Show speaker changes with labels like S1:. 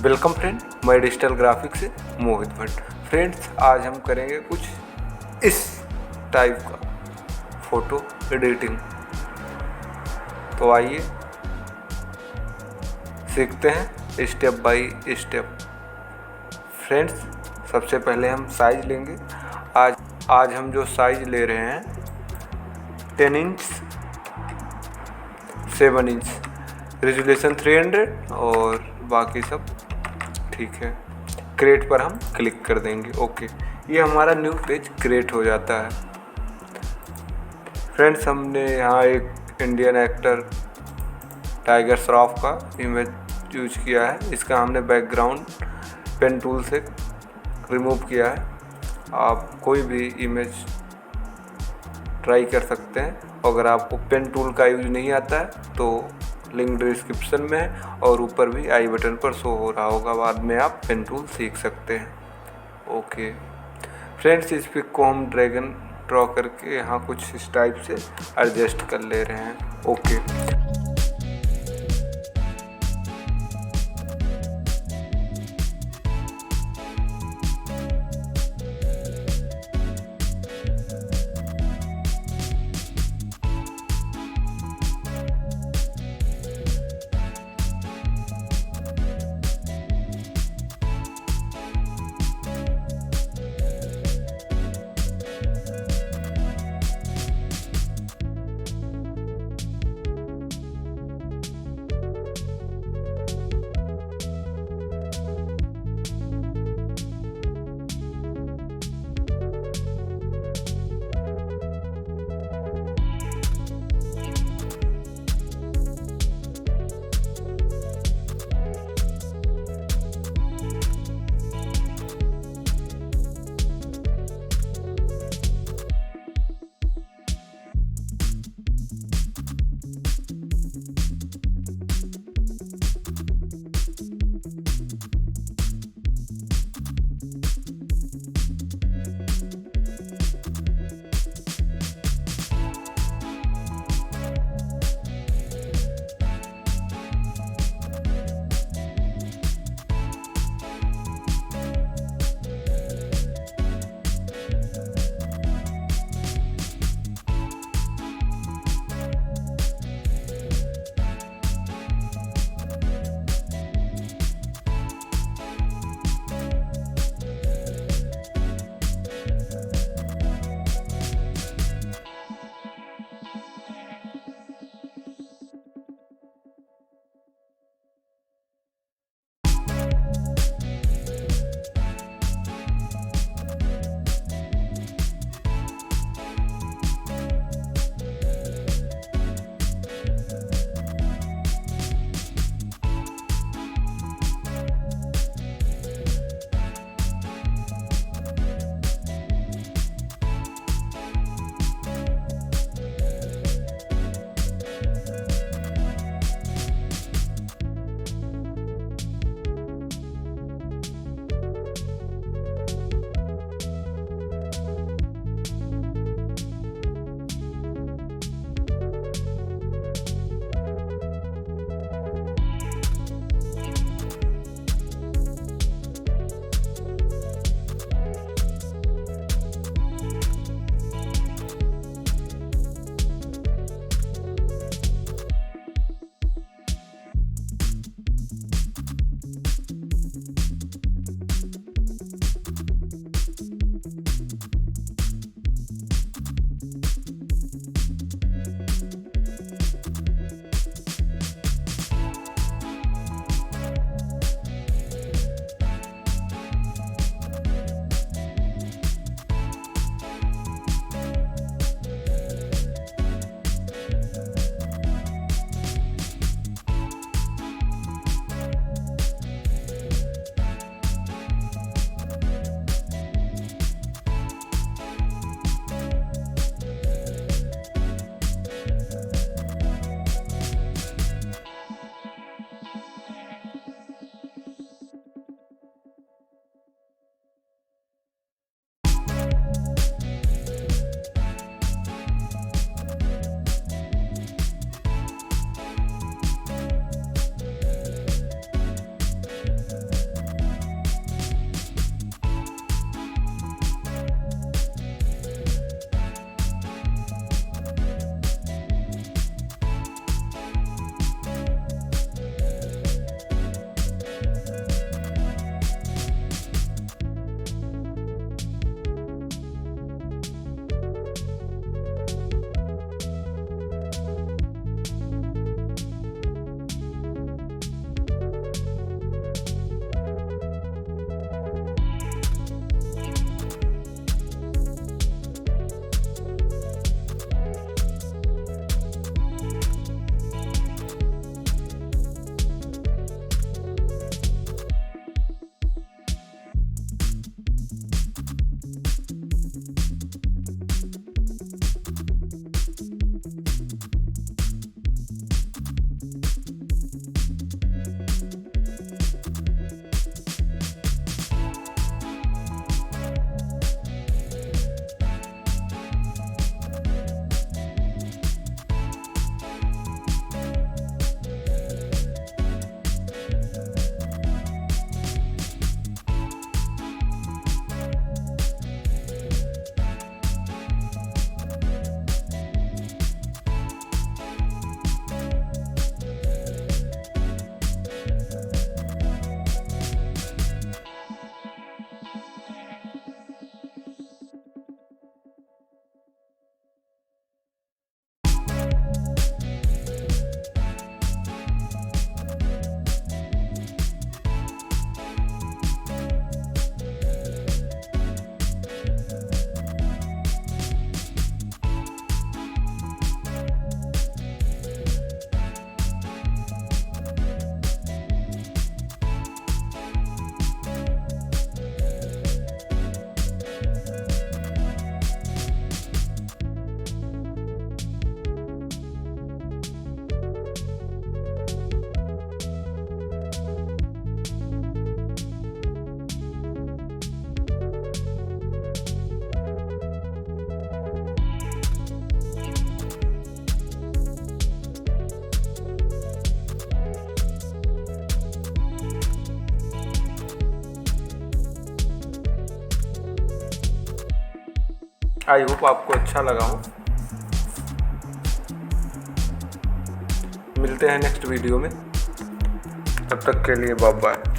S1: Welcome friend, मैं digital graphics से मोहित Bhatt. Friends, आज हम करेंगे कुछ इस टाइप का फ़ोटो एडिटिंग। तो आइए सीखते हैं स्टेप बाय स्टेप। फ्रेंड्स, सबसे पहले हम साइज़ लेंगे। आज हम जो साइज़ ले रहे हैं 10 इंच 7 इंच, रेजोल्यूशन 300 और बाकी सब ठीक है। क्रिएट पर हम क्लिक कर देंगे। ओके, ये हमारा न्यू पेज क्रिएट हो जाता है। फ्रेंड्स, हमने यहाँ एक इंडियन एक्टर टाइगर श्रॉफ का इमेज यूज किया है। इसका हमने बैकग्राउंड पेन टूल से रिमूव किया है। आप कोई भी इमेज ट्राई कर सकते हैं। अगर आपको पेन टूल का यूज नहीं आता है तो लिंक डिस्क्रिप्शन में है और ऊपर भी आई बटन पर शो हो रहा होगा। बाद में आप पेन टूल सीख सकते हैं। ओके फ्रेंड्स, इस पिक को हम ड्रैगन ड्रॉ करके यहाँ कुछ इस टाइप से एडजस्ट कर ले रहे हैं। ओके, आई होप आपको अच्छा लगा हो। मिलते हैं नेक्स्ट वीडियो में, तब तक के लिए बाय बाय।